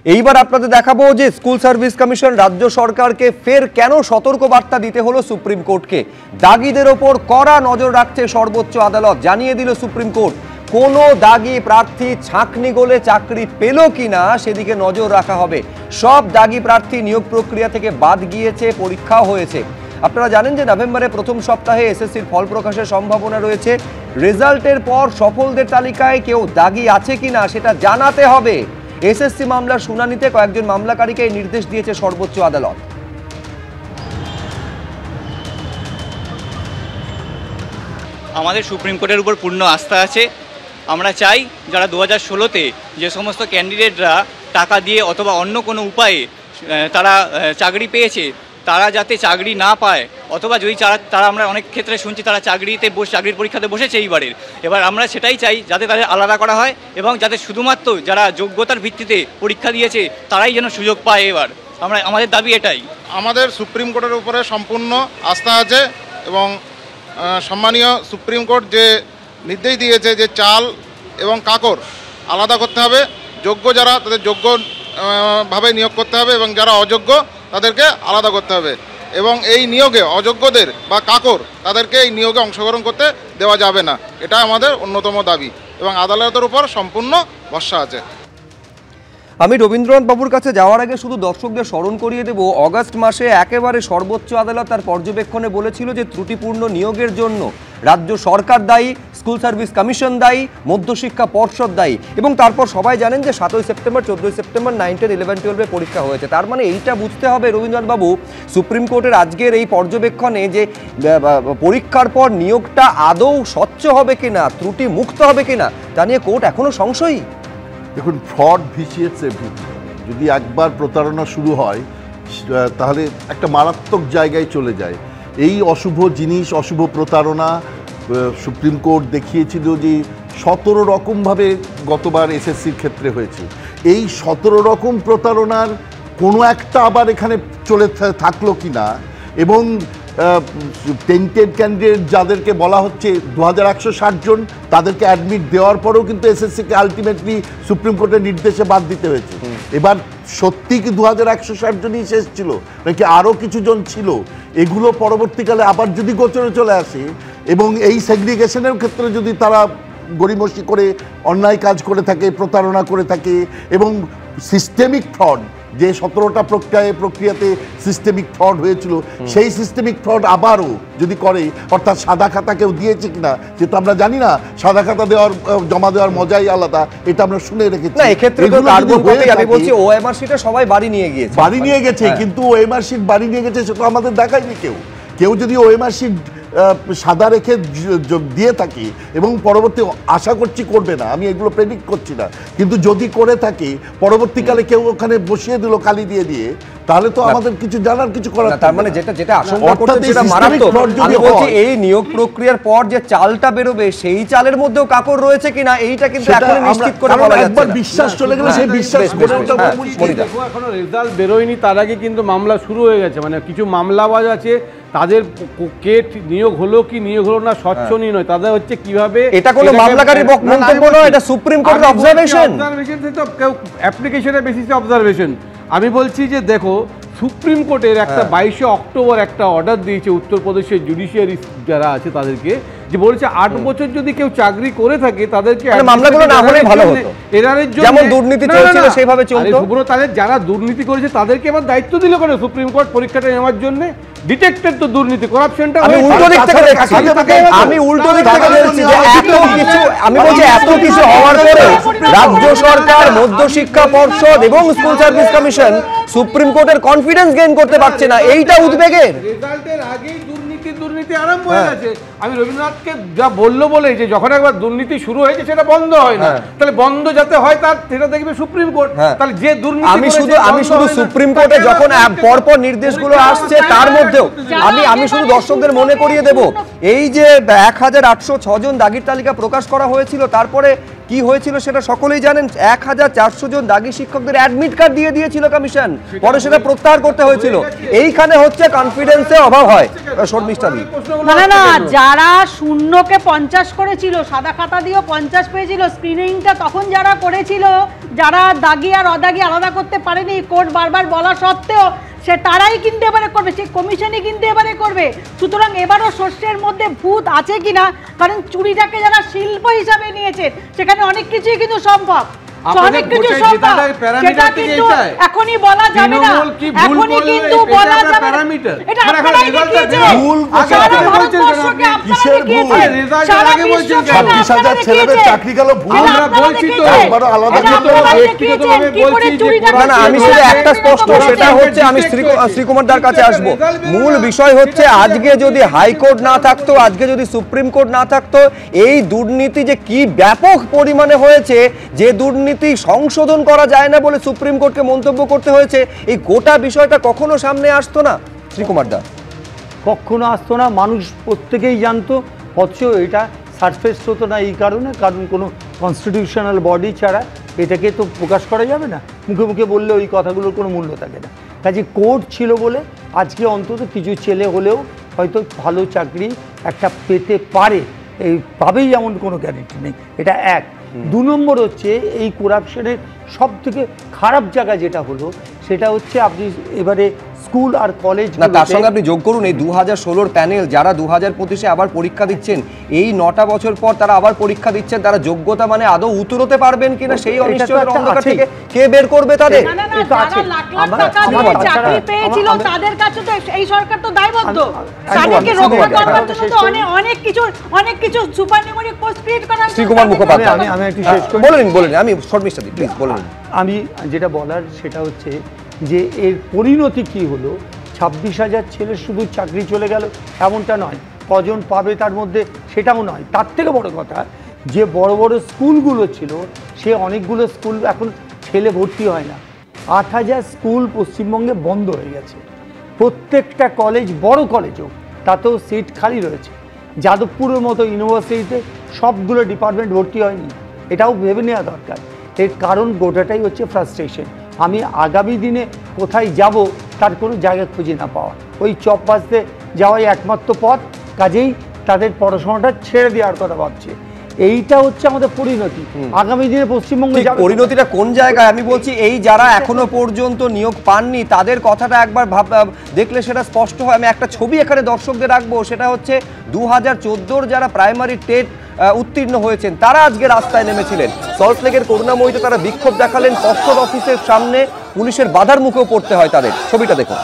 এইবার আপনাদের দেখাবো যে স্কুল সার্ভিস কমিশন রাজ্য সরকারকে ফের কেন সতর্ক বার্তা দিতে হলো সুপ্রিম কোর্টকে। দাগীদের ওপর কড়া নজর রাখছে সর্বোচ্চ আদালত। জানিয়ে দিল সুপ্রিম কোর্ট কোনো দাগী প্রার্থী ছাঁকনি গোলে চাকরি পেল কিনা সেদিকে নজর রাখা হবে। সব দাগী প্রার্থী নিয়োগ প্রক্রিয়া থেকে বাদ গিয়েছে, পরীক্ষাও হয়েছে। আপনারা জানেন যে নভেম্বরের প্রথম সপ্তাহে এসএসসির ফল প্রকাশের সম্ভাবনা রয়েছে। রেজাল্টের পর সফলদের তালিকায় কেউ দাগী আছে কিনা সেটা জানাতে হবে। এসএসসি মামলার শুনানিতে কয়েকজন মামলাকারীকে এই নির্দেশ দিয়েছে সর্বোচ্চ আদালত। আমাদের সুপ্রিম কোর্টের উপর পূর্ণ আস্থা আছে। আমরা চাই যারা 2016-তে যে সমস্ত ক্যান্ডিডেটরা টাকা দিয়ে অথবা অন্য কোনো উপায়ে তারা চাকরি পেয়েছে, তারা যাতে চাকরি না পায়, অথবা যদি তারা আমরা অনেক ক্ষেত্রে শুনছি তারা চাকরির পরীক্ষাতে বসেছে এবার আমরা সেটাই চাই যাতে তাদের আলাদা করা হয় এবং যাতে শুধুমাত্র যারা যোগ্যতার ভিত্তিতে পরীক্ষা দিয়েছে তারাই যেন সুযোগ পায়। এবার আমাদের দাবি এটাই। আমাদের সুপ্রিম কোর্টের উপরে সম্পূর্ণ আস্থা আছে এবং সম্মানীয় সুপ্রিম কোর্ট যে নির্দেশ দিয়েছে যে চাল এবং কাকর আলাদা করতে হবে, যোগ্য যারা তাদের যোগ্যভাবে নিয়োগ করতে হবে এবং যারা অযোগ্য তাদেরকে আলাদা করতে হবে এবং এই নিয়োগে অযোগ্যদের বা কাকর তাদেরকে এই নিয়োগে অংশগ্রহণ করতে দেওয়া যাবে না। এটা আমাদের অন্যতম দাবি এবং আদালতের উপর সম্পূর্ণ ভরসা আছে। আমি রবীন্দ্রনাথ বাবুর কাছে যাওয়ার আগে শুধু দর্শকদের স্মরণ করিয়ে দেব, অগাস্ট মাসে একেবারে সর্বোচ্চ আদালত তার পর্যবেক্ষণে বলেছিল যে ত্রুটিপূর্ণ নিয়োগের জন্য রাজ্য সরকার দায়ী, স্কুল সার্ভিস কমিশন দায়ী, মধ্যশিক্ষা পর্ষদ দায়ী। এবং তারপর সবাই জানেন যে 7ই সেপ্টেম্বর 14ই সেপ্টেম্বর 9, 10, 11, 12 পরীক্ষা হয়েছে। তার মানে এইটা বুঝতে হবে রবীন্দ্রনাথ বাবু, সুপ্রিম কোর্টের আজকের এই পর্যবেক্ষণে যে পরীক্ষার পর নিয়োগটা আদৌ স্বচ্ছ হবে কিনা, ত্রুটি মুক্ত হবে কিনা, তা নিয়ে কোর্ট এখনো সংশয়ী। দেখুন, ফ্রড ভিসিএস এভরিথিং। যদি একবার প্রতারণা শুরু হয় তাহলে একটা মারাত্মক জায়গায় চলে যায়। এই অশুভ জিনিস, অশুভ প্রতারণা সুপ্রিম কোর্ট দেখিয়েছিল যে 17 রকমভাবে গতবার এসএসসির ক্ষেত্রে হয়েছে। এই 17 রকম প্রতারণার কোনো একটা আবার এখানে চলে থাকলো কি না, এবং টেন্টেড ক্যান্ডিডেট যাদেরকে বলা হচ্ছে 2160 জন, তাদেরকে অ্যাডমিট দেওয়ার পরেও কিন্তু এসএসসিকে আলটিমেটলি সুপ্রিম কোর্টের নির্দেশে বাদ দিতে হয়েছে। এবার সত্যি কি 2160 জনই শেষ ছিল নাকি আরও কিছু জন ছিল, এগুলো পরবর্তীকালে আবার যদি গোচরে চলে আসে এবং এই সেগ্রিগেশনের ক্ষেত্রে যদি তারা গড়িমসি করে অন্যায় কাজ করে থাকে, প্রতারণা করে থাকে এবং সিস্টেমিক ফ্রড, যে 17টা প্রক্রিয়াতে সিস্টেমিক ফ্রড হয়েছিল, সেই সিস্টেমিক ফ্রড আবারও যদি করে, অর্থাৎ সাদা খাতা কেউ দিয়েছে কিনা যেটা আমরা জানি না, সাদা খাতা জমা দেওয়ার মজাই আলাদা, এটা আমরা শুনে রেখেছি। না, এক্ষেত্রে তো আমি বলছি ওএমআর শিটটা সবাই বাড়ি নিয়ে গেছে, কিন্তু ওএমআর শিট বাড়ি নিয়ে গেছে সেটা আমাদের দেখায়নি কেউ যদি ওএমআর শিট সাদা রেখে দিয়ে থাকি এবং পরবর্তী আশা করছি করবে না, আমি এগুলো প্রেডিক্ট করছি না, কিন্তু যদি করে থাকে পরবর্তীকালে কেউ ওখানে বসিয়ে দিল কালি দিয়ে, তাহলে তো আমাদের কিছু জানার কিছু করার। তার মানে যেটা আশঙ্কা করতে সেটা মারাত্মক। আমি বলছি এই নিয়োগ প্রক্রিয়ার পর যে চালটা বেরোবে সেই চালের মধ্যেও কাকর রয়েছে কিনা এইটা কিন্তু এখনো নিশ্চিত করে বলা যাচ্ছে না। একবার বিশ্বাস চলে গেলে সেই বিশ্বাস করে এখনো রেজাল্ট বেরোয়নি, তার আগে কিন্তু মামলা শুরু হয়ে গেছে। মানে কিছু মামলাবাজ আছে, তাদের কে নিয়োগ হলো কি নিয়োগ হলো না স্বচ্ছ নয়, তাদের হচ্ছে কিভাবে, এটা কোনো মামলাকারীর মন্তব্য নয়, এটা সুপ্রিম কোর্টের অবজারভেশন। তো কেউ অ্যাপ্লিকেশনের বেসিসে অবজারভেশন। আমি বলছি যে দেখো, সুপ্রিম কোর্টের একটা 22শে অক্টোবর একটা অর্ডার দিয়েছে উত্তরপ্রদেশের জুডিশিয়ারি যারা আছে তাদেরকে, যে বলেছে 8 বছর যদি কেউ চাকরি করে থাকে তাদেরকে মামলাগুলো না হলেই ভালো হতো, এরারের জন্য যেমন দুর্নীতি চলছিল সেইভাবে চলতো। তাদের যারা দুর্নীতি করেছে তাদেরকে আবার দায়িত্ব দিল করে সুপ্রিম কোর্ট পরীক্ষাটা নেওয়ার জন্য। ডিটেক্টেড তো দুর্নীতি, করাপশনটা আমি উল্টো দিক থেকে দেখছি, আমি উল্টো দিক থেকে বলছি যে এত কিছু হওয়ার পরে রাজ্য সরকার, মধ্যশিক্ষা পর্ষদ এবং স্কুল সার্ভিস কমিশন সুপ্রিম কোর্টের কনফিডেন্স গেইন করতে পারছে না, এইটা উদ্বেগের। রেজাল্টের আগেই দুর্নীতি আরম্ভ হয়ে গেছে। আমি রবীন্দ্রনাথকে যা বললো বলে যে যখন একবার দুর্নীতি শুরু হয়েছে সেটা বন্ধ হয় না, তাহলে বন্ধ যাতে হয় তার সেটা দেখবে সুপ্রিম কোর্ট। তাহলে যে দুর্নীতি আমি শুধু সুপ্রিম কোর্টে যখন পরপর নির্দেশগুলো আসছে তার মধ্যেও আমি শুধু দর্শকদের মনে করিয়ে দেব, এই যে 1806 জন দাগির তালিকা প্রকাশ করা হয়েছিল, তারপরে কি হয়েছিল সেটা সকলেই জানেন। 1400 জন দাগি শিক্ষকদের অ্যাডমিট কার্ড দিয়ে দিয়েছিল কমিশন, পরে সেটা প্রত্যাহার করতে হয়েছিল। এইখানে হচ্ছে কনফিডেন্সের অভাব হয়। না, যারা শূন্যকে 50 করেছিল, সাদা খাতা দিয়েও 50 পেয়েছিল, স্ক্রিনিংটা তখন যারা করেছিল যারা দাগি আর অদাগি আলাদা করতে পারেনি, কোর্ট বারবার বলা সত্ত্বেও সে তারাই কিন্তু এবারে করবে, সেই কমিশনই কিন্তু এবারে করবে। সুতরাং এবারও শস্যের মধ্যে ভূত আছে কিনা, কারণ চুরিটাকে যারা শিল্প হিসাবে নিয়েছেন সেখানে অনেক কিছুই কিন্তু সম্ভব, অনেক কিছু সম্ভব, সেটা কিন্তু এখনই বলা যাবে না, এখনই কিন্তু বলা যাবে না। এটা আপনারাই দেখিয়েছেন, সারা ভারতবর্ষকে আপনারা দেখিয়েছেন, সারা বিশ্বকে আপনারা ছেলেদের চাকরি গেল ভুল। আমরা বলছি তো একবার আলাদা ব্যক্তিগতভাবে বলছি না না, আমি শুধু একটা স্পষ্ট, সেটা হচ্ছে আমি শ্রীকুমার দার কাছে আসবো। মূল বিষয় হচ্ছে আজকে যদি হাইকোর্ট না থাকতো, আজকে যদি সুপ্রিম কোর্ট না থাকতো, এই দুর্নীতি যে কি ব্যাপক পরিমাণে হয়েছে, যে দুর্নীতি সংশোধন করা যায় না বলে সুপ্রিম কোর্টকে মন্তব্য করতে হয়েছে, এই গোটা বিষয়টা কখনো সামনে আসতো না শ্রীকুমার দা। কখনো আসতো না, মানুষ প্রত্যেকেই জানতো, অথচ এটা সারফেস হতো না এই কারণে, কারণ কোনো কনস্টিটিউশনাল বডি ছাড়া এটাকে তো প্রকাশ করা যাবে না, মুখে মুখে বললে ওই কথাগুলোর কোনো মূল্য থাকে না। কাজে কোর্ট ছিল বলে আজকে অন্তত কিছু ছেলে হলেও হয়তো ভালো চাকরি একটা পেতে পারে, এই পাবেই এমন কোনো গ্যারেন্টি নেই, এটা এক। 2 নম্বর হচ্ছে এই করাপশনের সব থেকে খারাপ জায়গা যেটা হলো সেটা হচ্ছে আপনি এবারে স্কুল আর কলেজ, না তার সঙ্গে আপনি যোগ করুন এই 2016 প্যানেল যারা 2025-এ আবার পরীক্ষা দিচ্ছেন, এই 9টা বছর পর তারা আবার পরীক্ষা দিচ্ছেন, তারা যোগ্যতা মানে আদৌ উতরতে পারবেন কিনা সেই অনিশ্চয়তার অন্ধকার থেকে কে বের করবে তাদের? না না না, যারা লাখ লাখ টাকা দিয়ে চাকরি পেয়েছিল তাদের কাছে তো এই সরকার তো দায়বদ্ধ, তাদেরকে রক্ষা করবার জন্য তো অনেক কিছু সুপার নিউমেরিক পোস্ট ক্রিয়েট করা হয়েছে। শ্রীকুমার মুখোপাধ্যায়, আমি একটু শেষ করি, বলেন, আমি শর্ট মিস্টার দিই প্লিজ বলেন। আমি যেটা বলার সেটা হচ্ছে যে এর পরিণতি কি হলো, 26,000 ছেলের শুধু চাকরি চলে গেল এমনটা নয়, কজন পাবে তার মধ্যে সেটাও নয়, তার থেকে বড় কথা যে বড় বড় স্কুলগুলো ছিল সে অনেকগুলো স্কুল এখন ছেলে ভর্তি হয় না, 8,000 স্কুল পশ্চিমবঙ্গে বন্ধ হয়ে গেছে, প্রত্যেকটা কলেজ বড় কলেজও তাতেও সিট খালি রয়েছে, যাদবপুরের মতো ইউনিভার্সিটিতে সবগুলো ডিপার্টমেন্ট ভর্তি হয়নি, এটাও ভেবে নেওয়া দরকার। এর কারণ গোটাটাই হচ্ছে ফ্রাস্ট্রেশন, আমি আগামী দিনে কোথায় যাব তার কোনো জায়গা খুঁজে না পাওয়া, ওই চপ বাজতে যাওয়াই একমাত্র পথ, কাজেই তাদের পড়াশোনাটা ছেড়ে দেওয়ার কথা ভাবছে, এইটা হচ্ছে আমাদের পরিণতি আগামী দিনে পশ্চিমবঙ্গে। পরিণতিটা কোন জায়গায় আমি বলছি, এই যারা এখনো পর্যন্ত নিয়োগ পাননি তাদের কথাটা একবার দেখলে সেটা স্পষ্ট হয়। আমি একটা ছবি এখানে দর্শকদের রাখবো, সেটা হচ্ছে 2014 যারা প্রাইমারি টেট উত্তীর্ণ হয়েছেন তারা আজকে রাস্তায় নেমেছিলেন, সল্টলেকের করুণাময়ীতে তারা বিক্ষোভ দেখালেন, পর্ষদ অফিসের সামনে পুলিশের বাধার মুখেও পড়তে হয় তাদের। ছবিটা দেখুন।